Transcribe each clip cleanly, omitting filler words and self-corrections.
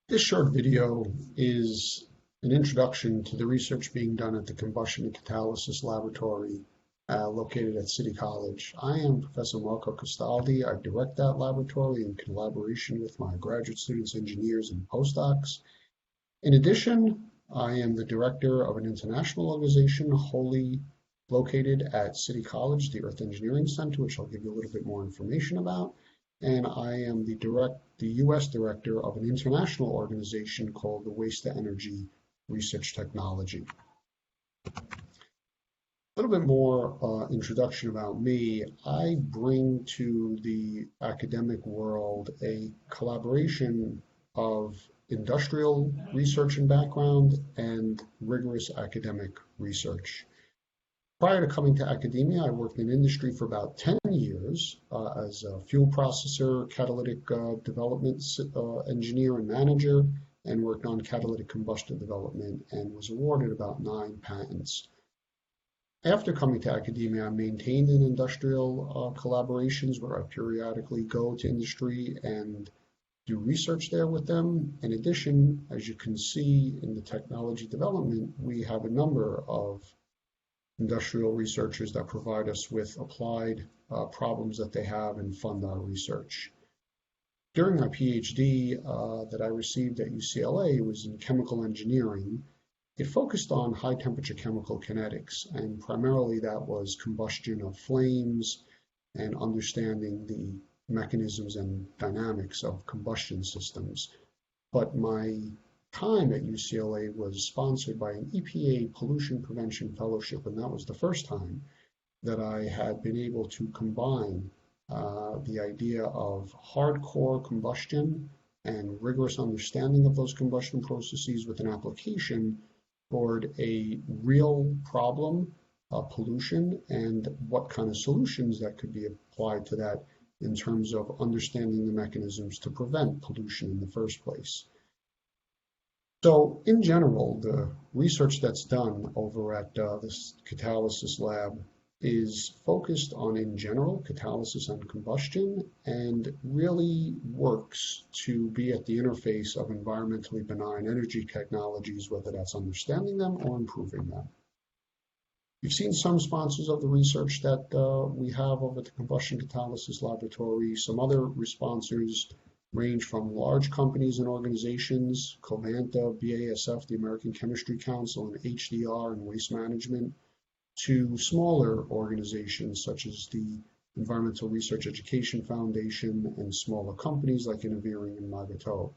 This short video is an introduction to the research being done at the Combustion and Catalysis Laboratory located at City College. I am Professor Marco Castaldi. I direct that laboratory in collaboration with my graduate students, engineers, and postdocs. In addition, I am the director of an international organization wholly located at City College, the Earth Engineering Center, which I'll give you a little bit more information about. And I am the U.S. director of an international organization called the Waste to Energy Research Technology. A little bit more introduction about me. I bring to the academic world a collaboration of industrial research and background and rigorous academic research. Prior to coming to academia, I worked in industry for about 10 years as a fuel processor, catalytic development engineer and manager, and worked on catalytic combustion development and was awarded about 9 patents. After coming to academia, I maintained in industrial collaborations where I periodically go to industry and do research there with them. In addition, as you can see in the technology development, we have a number of industrial researchers that provide us with applied problems that they have and fund our research. During my PhD that I received at UCLA was in chemical engineering. It focused on high temperature chemical kinetics, and primarily that was combustion of flames and understanding the mechanisms and dynamics of combustion systems. But my time at UCLA was sponsored by an EPA Pollution Prevention Fellowship, and that was the first time that I had been able to combine the idea of hardcore combustion and rigorous understanding of those combustion processes with an application toward a real problem, pollution, and what kind of solutions that could be applied to that in terms of understanding the mechanisms to prevent pollution in the first place. So in general, the research that's done over at this catalysis lab is focused on, in general, catalysis and combustion, and really works to be at the interface of environmentally benign energy technologies, whether that's understanding them or improving them. You've seen some sponsors of the research that we have over at the Combustion Catalysis Laboratory. Some other sponsors range from large companies and organizations, Covanta, BASF, the American Chemistry Council, and HDR and Waste Management, to smaller organizations such as the Environmental Research Education Foundation and smaller companies like Innovering and Magato.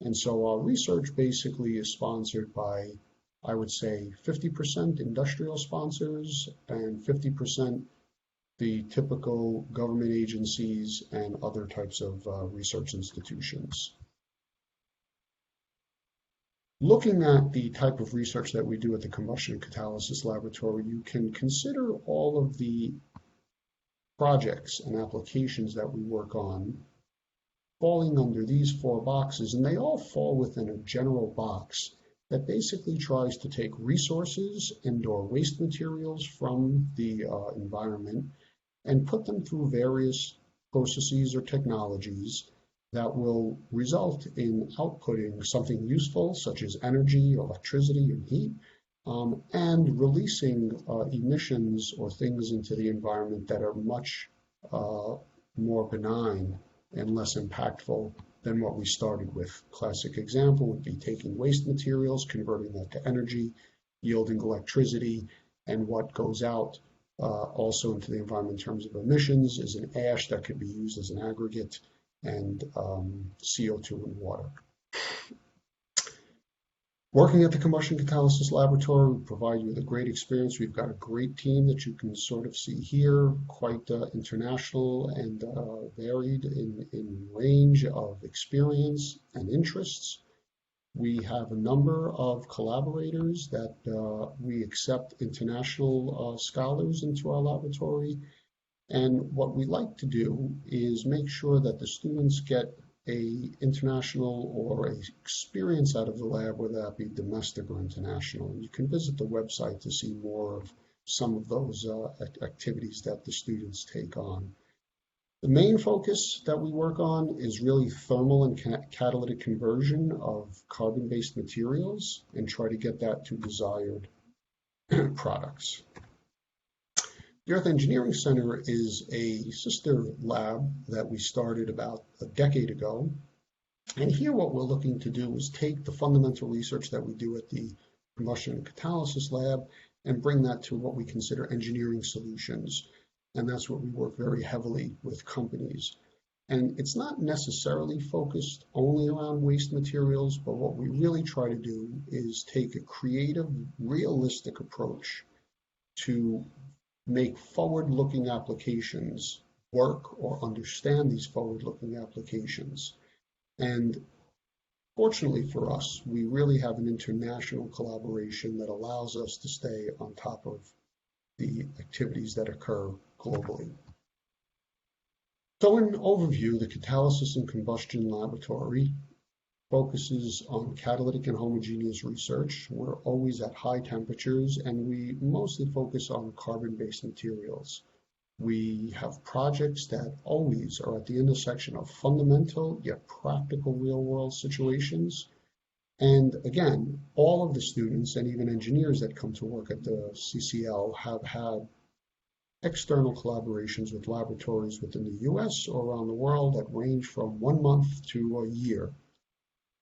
And so our research basically is sponsored by, I would say, 50% industrial sponsors and 50% the typical government agencies and other types of research institutions. Looking at the type of research that we do at the Combustion and Catalysis Laboratory, you can consider all of the projects and applications that we work on falling under these 4 boxes, and they all fall within a general box that basically tries to take resources and/or waste materials from the environment and put them through various processes or technologies that will result in outputting something useful, such as energy, electricity, and heat, and releasing emissions or things into the environment that are much more benign and less impactful than what we started with. Classic example would be taking waste materials, converting that to energy, yielding electricity, and what goes out also into the environment in terms of emissions is an ash that could be used as an aggregate and CO2 and water. Working at the Combustion Catalysis Laboratory will provide you with a great experience. We've got a great team that you can sort of see here, quite international and varied in range of experience and interests. We have a number of collaborators that we accept international scholars into our laboratory. And what we like to do is make sure that the students get a international or a experience out of the lab, whether that be domestic or international. You can visit the website to see more of some of those activities that the students take on. The main focus that we work on is really thermal and catalytic conversion of carbon-based materials and try to get that to desired products. The Earth Engineering Center is a sister lab that we started about a decade ago. And here what we're looking to do is take the fundamental research that we do at the Combustion and Catalysis lab and bring that to what we consider engineering solutions. And that's what we work very heavily with companies. And it's not necessarily focused only around waste materials, but what we really try to do is take a creative, realistic approach to make forward-looking applications work or understand these forward-looking applications. And fortunately for us, we really have an international collaboration that allows us to stay on top of the activities that occur globally. So in overview, the Catalysis and Combustion Laboratory focuses on catalytic and homogeneous research. We're always at high temperatures, and we mostly focus on carbon-based materials. We have projects that always are at the intersection of fundamental yet practical real-world situations. And again, all of the students and even engineers that come to work at the CCL have had external collaborations with laboratories within the US or around the world that range from 1 month to a year.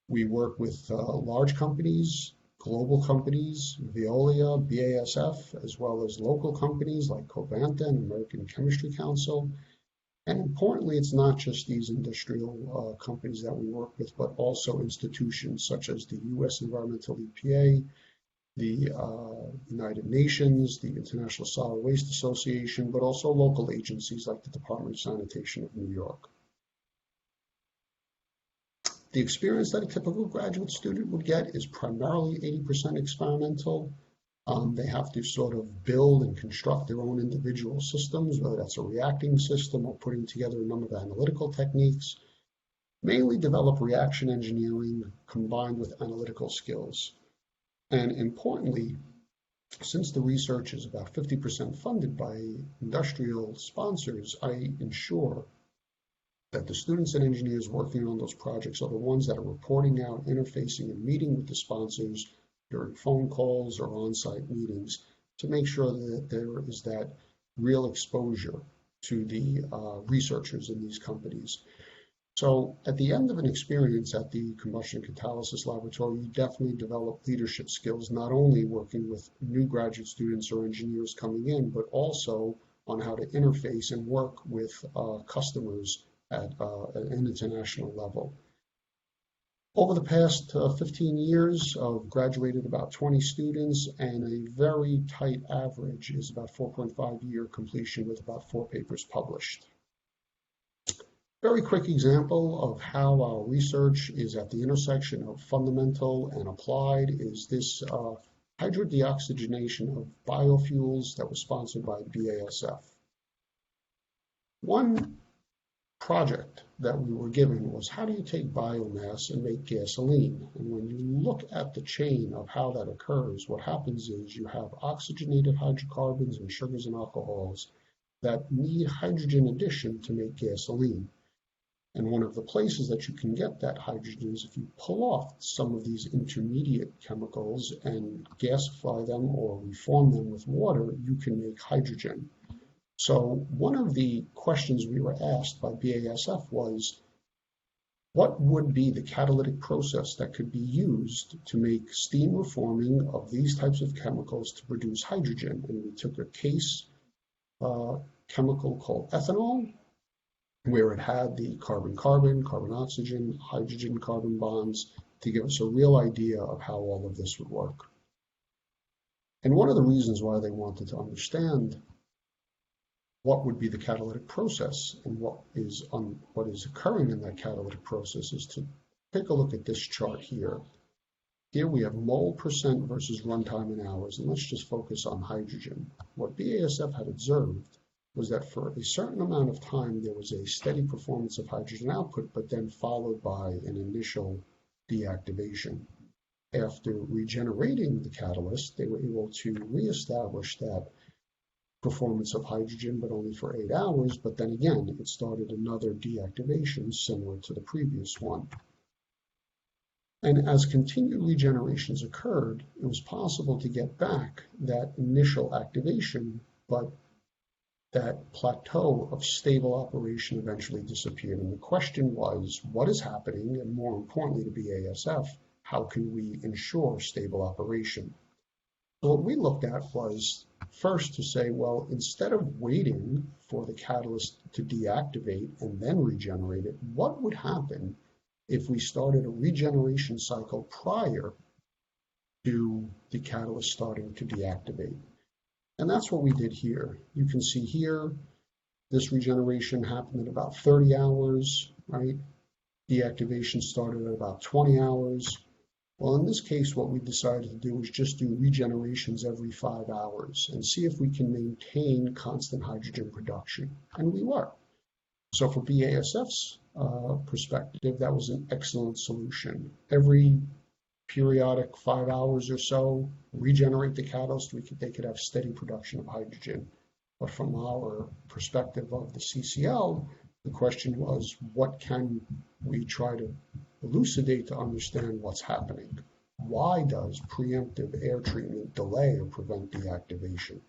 We work with large companies, global companies, Veolia, BASF, as well as local companies like Covanta and American Chemistry Council. And importantly, it's not just these industrial companies that we work with, but also institutions such as the US Environmental EPA, the United Nations, the International Solid Waste Association, but also local agencies like the Department of Sanitation of New York. The experience that a typical graduate student would get is primarily 80% experimental. They have to sort of build and construct their own individual systems, whether that's a reacting system or putting together a number of analytical techniques, mainly develop reaction engineering combined with analytical skills. And importantly, since the research is about 50% funded by industrial sponsors, I ensure that the students and engineers working on those projects are the ones that are reporting out, interfacing, and meeting with the sponsors during phone calls or on-site meetings to make sure that there is that real exposure to the researchers in these companies. So at the end of an experience at the Combustion Catalysis Laboratory, you definitely develop leadership skills, not only working with new graduate students or engineers coming in, but also on how to interface and work with customers at an international level. Over the past 15 years, I've graduated about 20 students, and a very tight average is about 4.5-year completion with about 4 papers published. Very quick example of how our research is at the intersection of fundamental and applied is this hydrodeoxygenation of biofuels that was sponsored by BASF. One project that we were given was, how do you take biomass and make gasoline? And when you look at the chain of how that occurs, what happens is you have oxygenated hydrocarbons and sugars and alcohols that need hydrogen addition to make gasoline. And one of the places that you can get that hydrogen is if you pull off some of these intermediate chemicals and gasify them or reform them with water, you can make hydrogen. So one of the questions we were asked by BASF was, what would be the catalytic process that could be used to make steam reforming of these types of chemicals to produce hydrogen? And we took a case chemical called ethanol, where it had the carbon-carbon, carbon-oxygen, hydrogen-carbon bonds to give us a real idea of how all of this would work. And one of the reasons why they wanted to understand what would be the catalytic process and what is occurring in that catalytic process is to take a look at this chart here. Here we have mole percent versus runtime in hours, and let's just focus on hydrogen. What BASF had observed was that for a certain amount of time there was a steady performance of hydrogen output, but then followed by an initial deactivation. After regenerating the catalyst, they were able to reestablish that performance of hydrogen, but only for 8 hours. But then again, it started another deactivation similar to the previous one. And as continued regenerations occurred, it was possible to get back that initial activation, but that plateau of stable operation eventually disappeared. And the question was, what is happening? And more importantly to BASF, how can we ensure stable operation? So what we looked at was first to say, well, instead of waiting for the catalyst to deactivate and then regenerate it, what would happen if we started a regeneration cycle prior to the catalyst starting to deactivate? And that's what we did here. You can see here, this regeneration happened at about 30 hours, right? Deactivation started at about 20 hours. Well, in this case, what we decided to do was just do regenerations every 5 hours and see if we can maintain constant hydrogen production. And we were. So for BASF's perspective, that was an excellent solution. Every periodic 5 hours or so, regenerate the catalyst, they could have steady production of hydrogen. But from our perspective of the CCL, the question was, what can we try to elucidate to understand what's happening? Why does preemptive air treatment delay or prevent deactivation?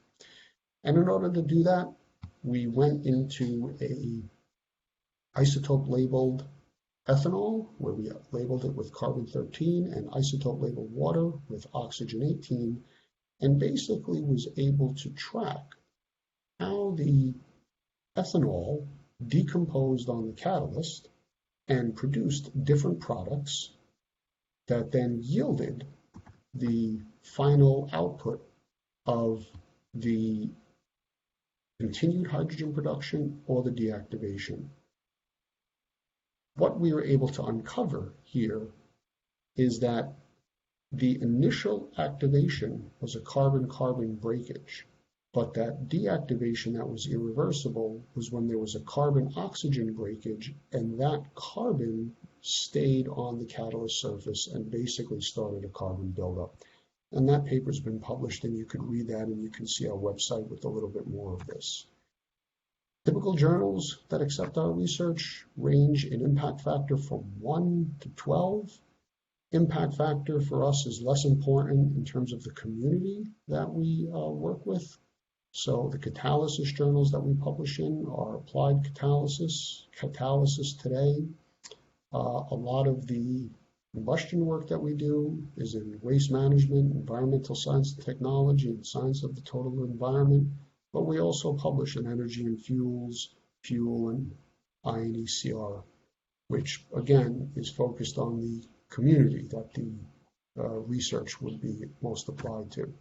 And in order to do that, we went into a isotope labeled ethanol, where we labeled it with carbon-13, and isotope labeled water with oxygen-18, and basically was able to track how the ethanol decomposed on the catalyst and produced different products that then yielded the final output of the continued hydrogen production or the deactivation. What we were able to uncover here is that the initial activation was a carbon-carbon breakage, but that deactivation that was irreversible was when there was a carbon-oxygen breakage, and that carbon stayed on the catalyst surface and basically started a carbon buildup. And that paper's been published, and you can read that, and you can see our website with a little bit more of this. Typical journals that accept our research range in impact factor from 1 to 12. Impact factor for us is less important in terms of the community that we work with. So the catalysis journals that we publish in are Applied Catalysis, Catalysis Today. A lot of the combustion work that we do is in waste management, environmental science and technology, and science of the total environment. But we also publish in energy and fuels, fuel, and INECR, which again is focused on the community that the research would be most applied to.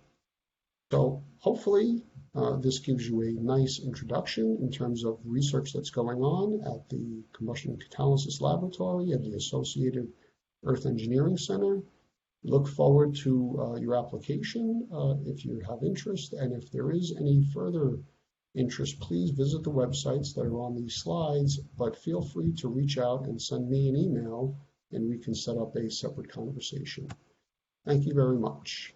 So hopefully this gives you a nice introduction in terms of research that's going on at the Combustion and Catalysis Laboratory and the Associated Earth Engineering Center. Look forward to your application if you have interest, and if there is any further interest, please visit the websites that are on these slides, but feel free to reach out and send me an email and we can set up a separate conversation. Thank you very much.